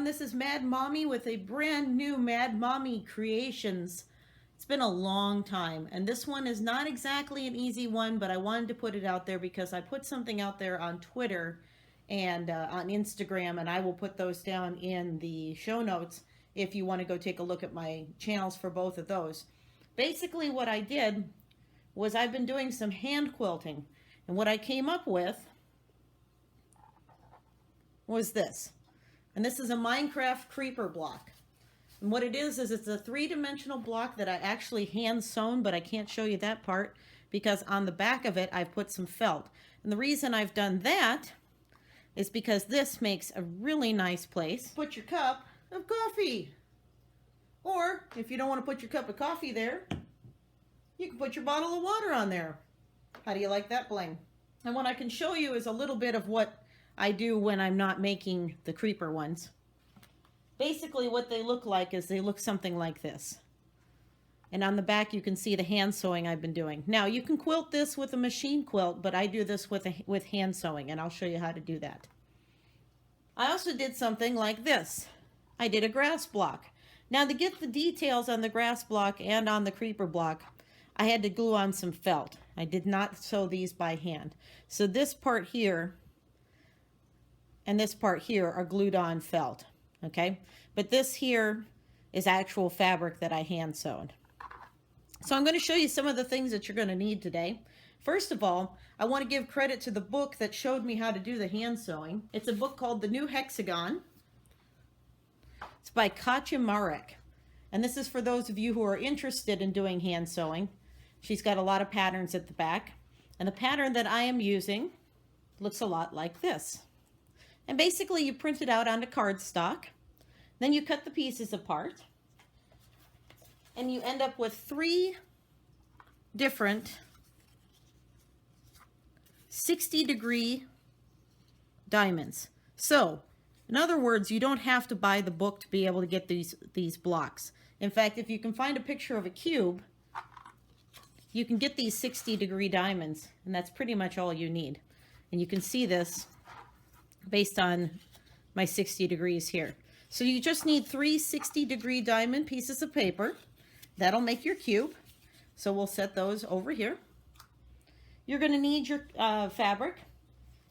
this is Mad Mommy with a brand new Mad Mommy Creations. It's been a long time, and this one is not exactly an easy one, but I wanted to put it out there because I put something out there on Twitter and on Instagram, and I will put those down in the show notes if you want to go take a look at my channels for both of those. Basically what I did was I've been doing some hand quilting, and what I came up with was this. And this is a Minecraft creeper block. And what it is it's a three-dimensional block that I actually hand sewn, but I can't show you that part because on the back of it I've put some felt. And the reason I've done that is because this makes a really nice place. Put your cup of coffee. Or if you don't want to put your cup of coffee there, you can put your bottle of water on there. How do you like that bling? And what I can show you is a little bit of what I do when I'm not making the creeper ones. Basically what they look like is they look something like this. And on the back you can see the hand sewing I've been doing. Now you can quilt this with a machine quilt, but I do this with hand sewing, and I'll show you how to do that. I also did something like this. I did a grass block. Now to get the details on the grass block and on the creeper block, I had to glue on some felt. I did not sew these by hand. So this part here and this part here are glued on felt, okay? But this here is actual fabric that I hand sewed. So I'm going to show you some of the things that you're going to need today. First of all, I want to give credit to the book that showed me how to do the hand sewing. It's a book called The New Hexagon. It's by Katja Marek. And this is for those of you who are interested in doing hand sewing. She's got a lot of patterns at the back. And the pattern that I am using looks a lot like this. And basically you print it out onto cardstock, then you cut the pieces apart, and you end up with 3 different 60-degree diamonds. So, in other words, you don't have to buy the book to be able to get these blocks. In fact, if you can find a picture of a cube, you can get these 60-degree diamonds, and that's pretty much all you need. And you can see this based on my 60 degrees here. So you just need 3 60-degree diamond pieces of paper. That'll make your cube. So we'll set those over here. You're going to need your fabric.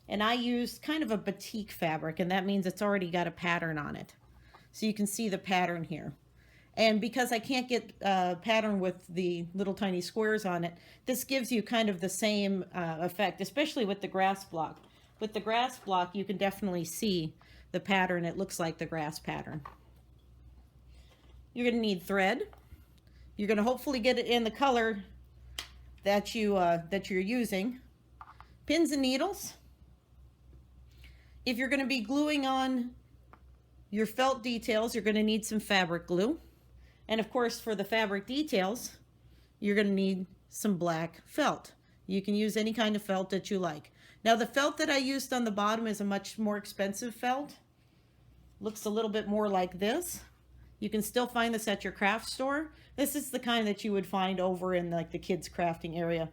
And I used kind of a batik fabric, and that means it's already got a pattern on it. So you can see the pattern here. And because I can't get a pattern with the little tiny squares on it, this gives you kind of the same effect, especially with the grass block. With the grass block, you can definitely see the pattern. It looks like the grass pattern. You're going to need thread. You're going to hopefully get it in the color that you're using. Pins and needles. If you're going to be gluing on your felt details, you're going to need some fabric glue. And of course, for the fabric details, you're going to need some black felt. You can use any kind of felt that you like. Now the felt that I used on the bottom is a much more expensive felt. Looks a little bit more like this. You can still find this at your craft store. This is the kind that you would find over in like the kids crafting area.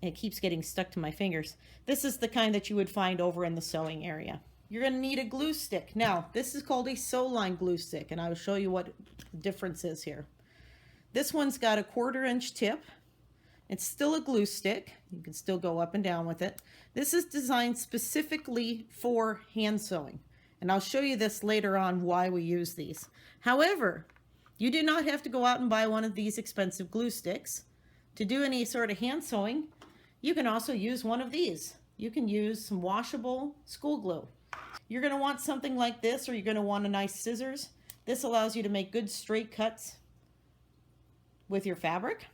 It keeps getting stuck to my fingers. This is the kind that you would find over in the sewing area. You're going to need a glue stick. Now this is called a sew line glue stick, and I will show you what the difference is here. This one's got a 1/4 inch tip. It's still a glue stick. You can still go up and down with it. This is designed specifically for hand sewing. And I'll show you this later on why we use these. However, you do not have to go out and buy one of these expensive glue sticks. To do any sort of hand sewing, you can also use one of these. You can use some washable school glue. You're going to want something like this, or you're going to want a nice scissors. This allows you to make good straight cuts with your fabric.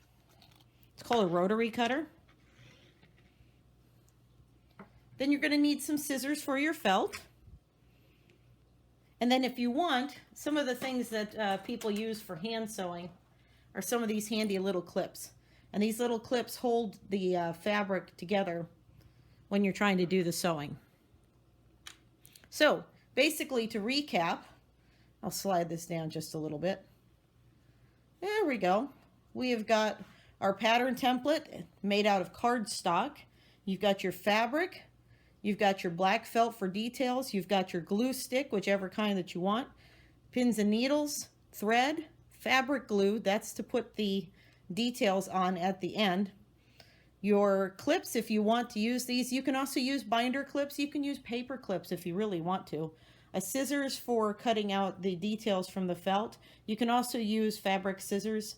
It's called a rotary cutter. Then you're going to need some scissors for your felt. And then if you want, some of the things that people use for hand sewing are some of these handy little clips. And these little clips hold the fabric together when you're trying to do the sewing. So basically, to recap, I'll slide this down just a little bit. There we go. We have got our pattern template made out of cardstock. You've got your fabric, you've got your black felt for details, you've got your glue stick, whichever kind that you want. pins and needles, thread, fabric glue, that's to put the details on at the end. Your clips, if you want to use these, you can also use binder clips. You can use paper clips if you really want to. A scissors for cutting out the details from the felt. You can also use fabric scissors.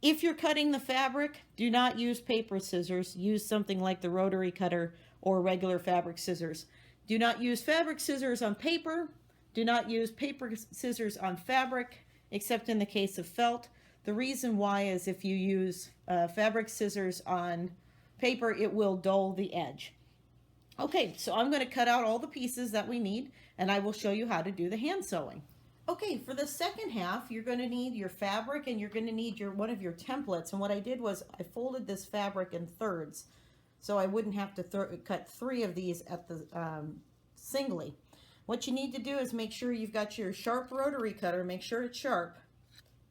If you're cutting the fabric, do not use paper scissors. Use something like the rotary cutter or regular fabric scissors. Do not use fabric scissors on paper. Do not use paper scissors on fabric, except in the case of felt. The reason why is if you use fabric scissors on paper, it will dull the edge. Okay, so I'm going to cut out all the pieces that we need, and I will show you how to do the hand sewing. Okay, for the second half, you're going to need your fabric and you're going to need one of your templates. And what I did was I folded this fabric in thirds, so I wouldn't have to cut 3 of these at the singly. What you need to do is make sure you've got your sharp rotary cutter. Make sure it's sharp.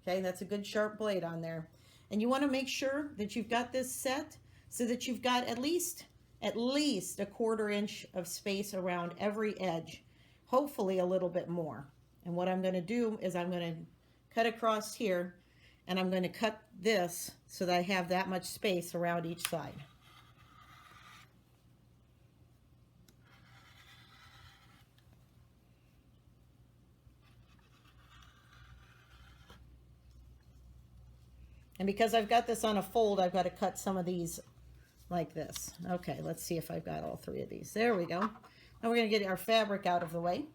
Okay, that's a good sharp blade on there. And you want to make sure that you've got this set so that you've got at least a 1/4 inch of space around every edge, hopefully a little bit more. And what I'm going to do is I'm going to cut across here, and I'm going to cut this so that I have that much space around each side. And because I've got this on a fold, I've got to cut some of these like this. Okay, let's see if I've got all 3 of these. There we go. Now we're going to get our fabric out of the way.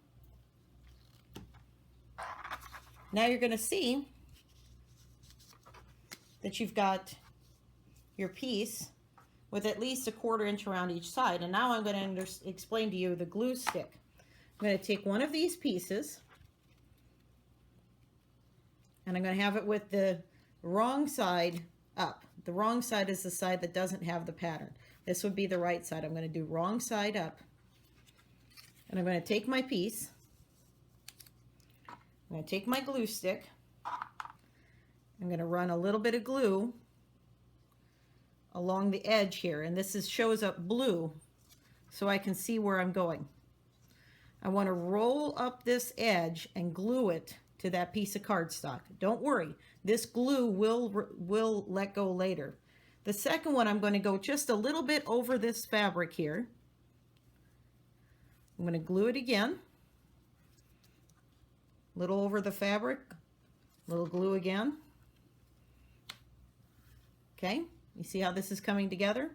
Now you're going to see that you've got your piece with at least a 1/4 inch around each side. And now I'm going to explain to you the glue stick. I'm going to take one of these pieces, and I'm going to have it with the wrong side up. The wrong side is the side that doesn't have the pattern. This would be the right side. I'm going to do wrong side up. And I'm going to take my piece. I'm going to take my glue stick. I'm going to run a little bit of glue along the edge here. And this shows up blue so I can see where I'm going. I want to roll up this edge and glue it to that piece of cardstock. Don't worry, this glue will let go later. The second one, I'm going to go just a little bit over this fabric here. I'm going to glue it again. Little over the fabric, little glue again. Okay, you see how this is coming together?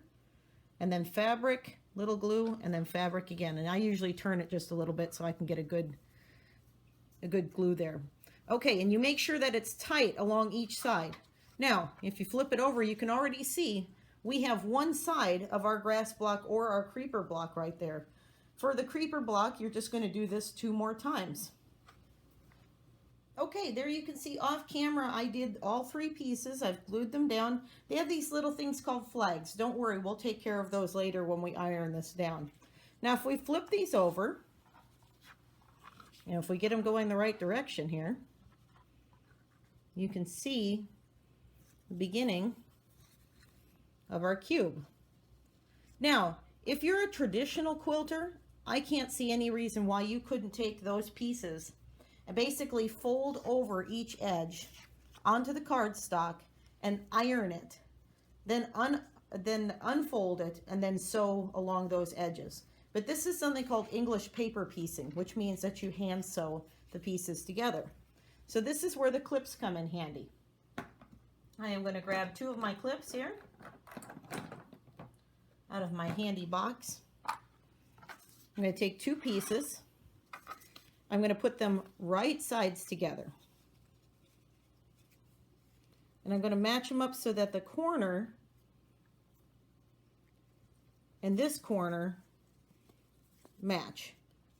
And then fabric, little glue, and then fabric again. And I usually turn it just a little bit so I can get a good glue there. Okay, and you make sure that it's tight along each side. Now, if you flip it over, you can already see we have one side of our grass block or our creeper block right there. For the creeper block, you're just going to do this 2 more times. Okay, there you can see off camera I did all 3 pieces. I've glued them down. They have these little things called flags. Don't worry, we'll take care of those later when we iron this down. Now if we flip these over, and if we get them going the right direction here, you can see the beginning of our cube. Now, if you're a traditional quilter, I can't see any reason why you couldn't take those pieces and basically fold over each edge onto the cardstock and iron it, then unfold it and then sew along those edges. But this is something called English paper piecing, which means that you hand sew the pieces together. So this is where the clips come in handy. I am going to grab 2 of my clips here out of my handy box. I'm going to take 2 pieces. I'm going to put them right sides together. And I'm going to match them up so that the corner and this corner match,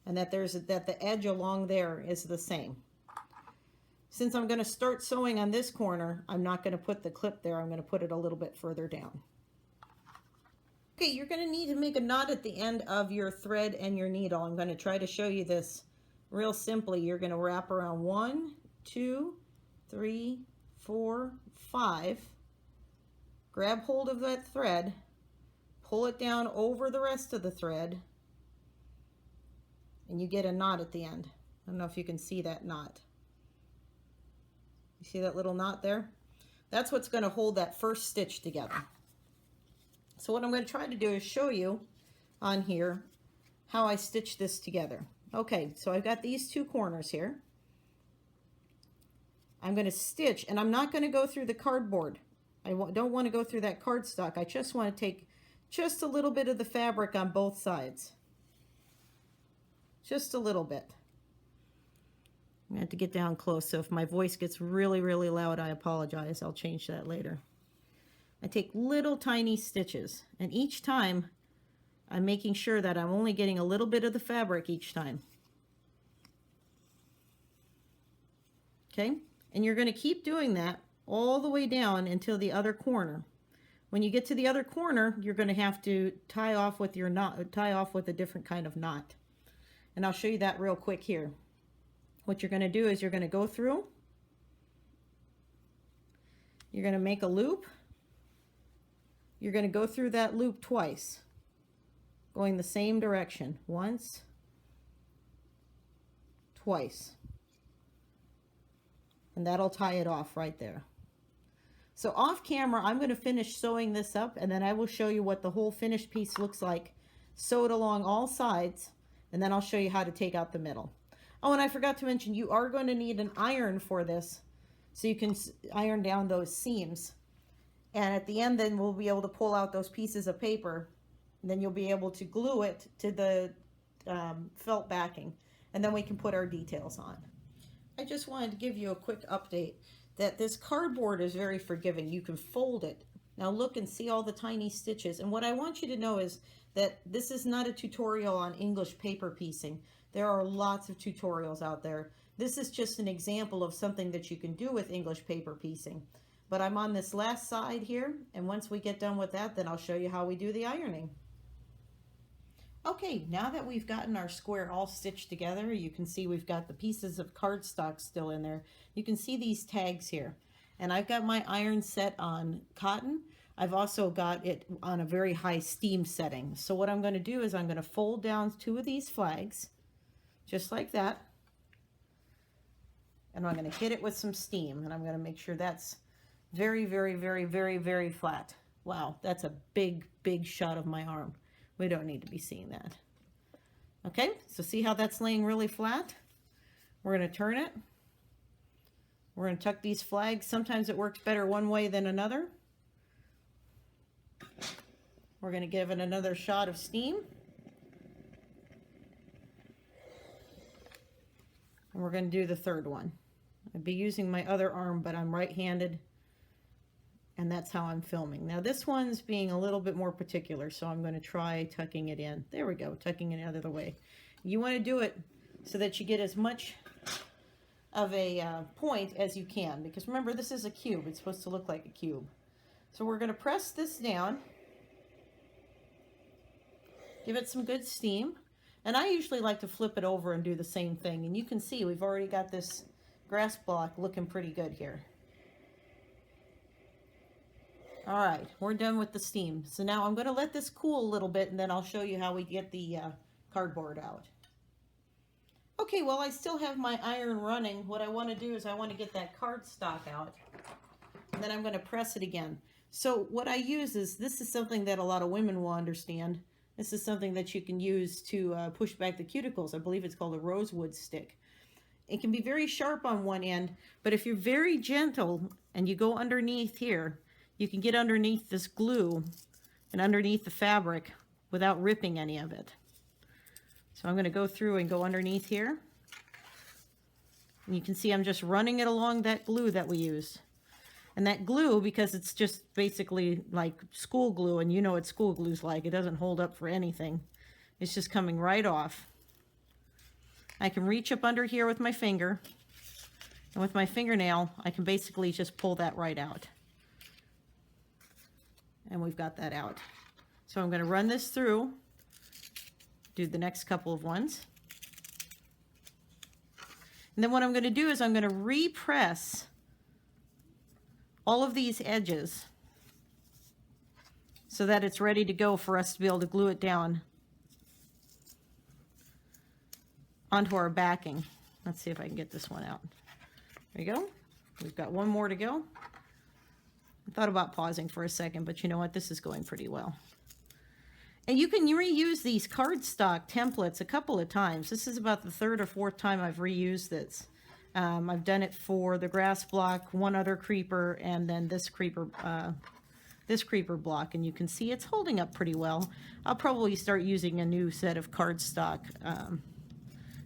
and that the edge along there is the same. Since I'm going to start sewing on this corner, I'm not going to put the clip there. I'm going to put it a little bit further down. Okay, you're going to need to make a knot at the end of your thread and your needle. I'm going to try to show you this real simply. You're going to wrap around 1, 2, 3, 4, 5. Grab hold of that thread, pull it down over the rest of the thread, and you get a knot at the end. I don't know if you can see that knot. You see that little knot there? That's what's going to hold that first stitch together. So what I'm going to try to do is show you on here how I stitch this together. Okay, so I've got these two corners here. I'm going to stitch, and I'm not going to go through the cardboard. I don't want to go through that cardstock. I just want to take just a little bit of the fabric on both sides. Just a little bit. I'm going to have to get down close, so if my voice gets really, really loud, I apologize. I'll change that later. I take little tiny stitches, and each time I'm making sure that I'm only getting a little bit of the fabric each time. Okay, and you're going to keep doing that all the way down until the other corner. When you get to the other corner, you're going to have to tie off with your knot, tie off with a different kind of knot. And I'll show you that real quick here. What you're going to do is you're going to go through, you're going to make a loop, you're going to go through that loop twice, going the same direction, once, twice, and that'll tie it off right there. So off camera, I'm going to finish sewing this up, and then I will show you what the whole finished piece looks like, sewed along all sides, and then I'll show you how to take out the middle. Oh, and I forgot to mention, you are going to need an iron for this, so you can iron down those seams. And at the end, then we'll be able to pull out those pieces of paper, and then you'll be able to glue it to the felt backing, and then we can put our details on. I just wanted to give you a quick update that this cardboard is very forgiving. You can fold it. Now look and see all the tiny stitches. And what I want you to know is that this is not a tutorial on English paper piecing. There are lots of tutorials out there. This is just an example of something that you can do with English paper piecing. But I'm on this last side here, and once we get done with that, then I'll show you how we do the ironing. Okay, now that we've gotten our square all stitched together, you can see we've got the pieces of cardstock still in there. You can see these tags here. And I've got my iron set on cotton. I've also got it on a very high steam setting. So what I'm going to do is I'm going to fold down two of these flags, just like that. And I'm going to hit it with some steam. And I'm going to make sure that's very, very, very, very, very flat. Wow, that's a big, big shot of my arm. We don't need to be seeing that. Okay, so see how that's laying really flat? We're going to turn it. We're going to tuck these flags. Sometimes it works better one way than another. We're going to give it another shot of steam. And we're going to do the third one. I'd be using my other arm, but I'm right-handed, and that's how I'm filming. Now this one's being a little bit more particular, so I'm going to try tucking it in. There we go, tucking it out of the way. You want to do it so that you get as much of a point as you can, because remember, this is a cube. It's supposed to look like a cube. So we're going to press this down, give it some good steam, and I usually like to flip it over and do the same thing. And you can see we've already got this grass block looking pretty good here. All right, we're done with the steam. So now I'm going to let this cool a little bit, and then I'll show you how we get the cardboard out. Okay, well, I still have my iron running. What I want to do is I want to get that cardstock out, and then I'm going to press it again. So what I use is, this is something that a lot of women will understand. This is something that you can use to push back the cuticles. I believe it's called a rosewood stick. It can be very sharp on one end, but if you're very gentle and you go underneath here, you can get underneath this glue and underneath the fabric without ripping any of it. So I'm going to go through and go underneath here. And you can see I'm just running it along that glue that we used. And that glue, because it's just basically like school glue, and you know what school glue's like, it doesn't hold up for anything. It's just coming right off. I can reach up under here with my finger, and with my fingernail, I can basically just pull that right out. And we've got that out. So I'm going to run this through, do the next couple of ones. And then what I'm going to do is I'm going to repress all of these edges so that it's ready to go for us to be able to glue it down onto our backing. Let's see if I can get this one out. There you go. We've got one more to go. I thought about pausing for a second, but you know what? This is going pretty well. And you can reuse these cardstock templates a couple of times. This is about the third or fourth time I've reused this. I've done it for the grass block, one other creeper, and then this creeper block. And you can see it's holding up pretty well. I'll probably start using a new set of cardstock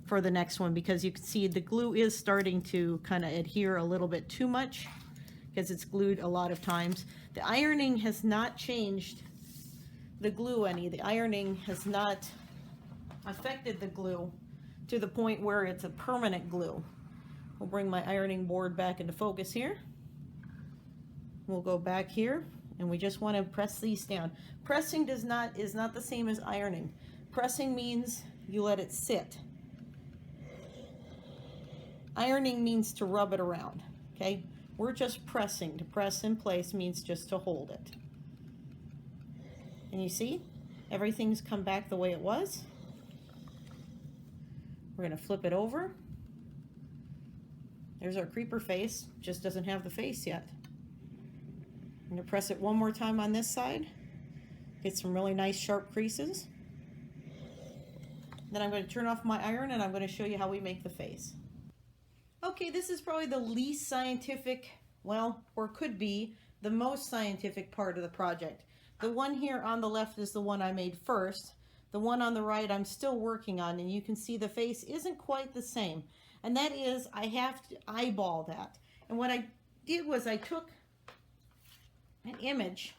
for the next one, because you can see the glue is starting to kind of adhere a little bit too much because it's glued a lot of times. The ironing has not changed the glue any. The ironing has not affected the glue to the point where it's a permanent glue. We'll bring my ironing board back into focus here. We'll go back here, and we just want to press these down. Pressing is not the same as ironing. Pressing means you let it sit. Ironing means to rub it around, okay? We're just pressing. To press in place means just to hold it. And you see, everything's come back the way it was. We're going to flip it over. There's our creeper face. Just doesn't have the face yet. I'm going to press it one more time on this side. Get some really nice sharp creases. Then I'm going to turn off my iron, and I'm going to show you how we make the face. Okay, this is probably the least scientific, well, or could be the most scientific part of the project. The one here on the left is the one I made first. The one on the right I'm still working on, and you can see the face isn't quite the same. And that is, I have to eyeball that. And what I did was I took an image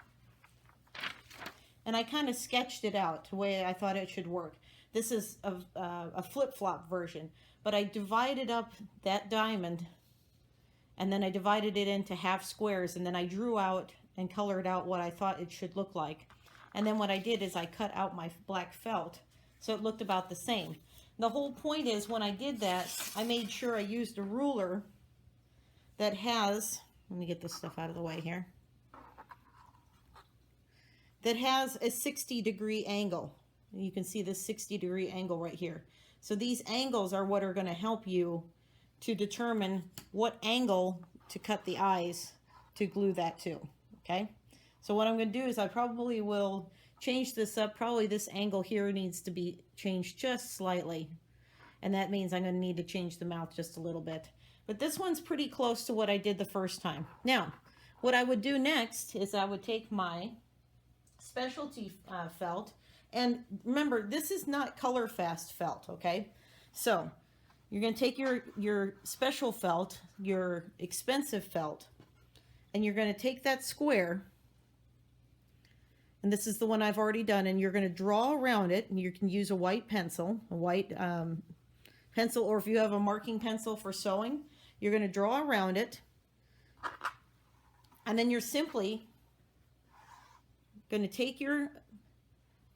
and I kind of sketched it out the way I thought it should work. This is a flip-flop version, but I divided up that diamond, and then I divided it into half squares, and then I drew out and colored out what I thought it should look like. And then what I did is I cut out my black felt so it looked about the same. The whole point is, when I did that, I made sure I used a ruler that has, let me get this stuff out of the way here, that has a 60-degree angle. You can see this 60-degree angle right here. So these angles are what are going to help you to determine what angle to cut the eyes to glue that to. Okay, so what I'm going to do is I probably will change this up. Probably this angle here needs to be changed just slightly, and that means I'm going to need to change the mouth just a little bit. But this one's pretty close to what I did the first time. Now, what I would do next is I would take my specialty felt, and remember, this is not color fast felt, okay? So you're going to take your special felt, your expensive felt, and you're going to take that square, and this is the one I've already done, and you're going to draw around it, and you can use a white pencil, pencil, or if you have a marking pencil for sewing, you're going to draw around it, and then you're simply going to take your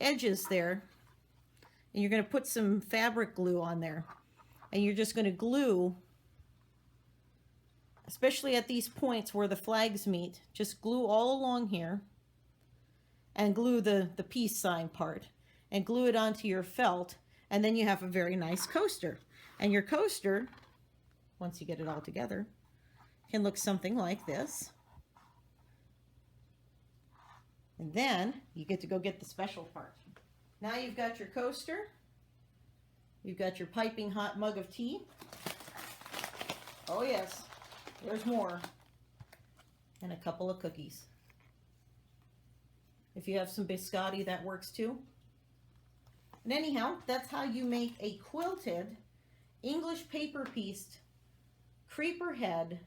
edges there, and you're going to put some fabric glue on there, and you're just going to glue, especially at these points where the flags meet, just glue all along here, and glue the peace sign part, and glue it onto your felt, and then you have a very nice coaster. And your coaster, once you get it all together, can look something like this. And then you get to go get the special part. Now you've got your coaster, you've got your piping hot mug of tea. Oh yes, there's more. And a couple of cookies. If you have some biscotti, that works too. And anyhow, that's how you make a quilted English paper pieced creeper head,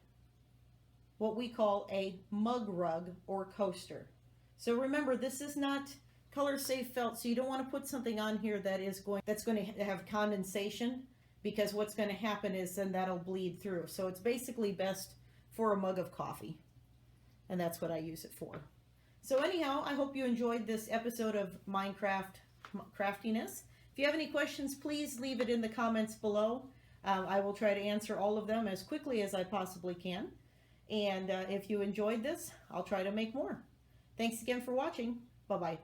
what we call a mug rug or coaster. So remember, this is not color safe felt, so you don't want to put something on here that's going to have condensation, because what's going to happen is then that'll bleed through. So it's basically best for a mug of coffee, and that's what I use it for. So anyhow, I hope you enjoyed this episode of Minecraft Craftiness. If you have any questions, please leave it in the comments below. I will try to answer all of them as quickly as I possibly can. And if you enjoyed this, I'll try to make more. Thanks again for watching. Bye-bye.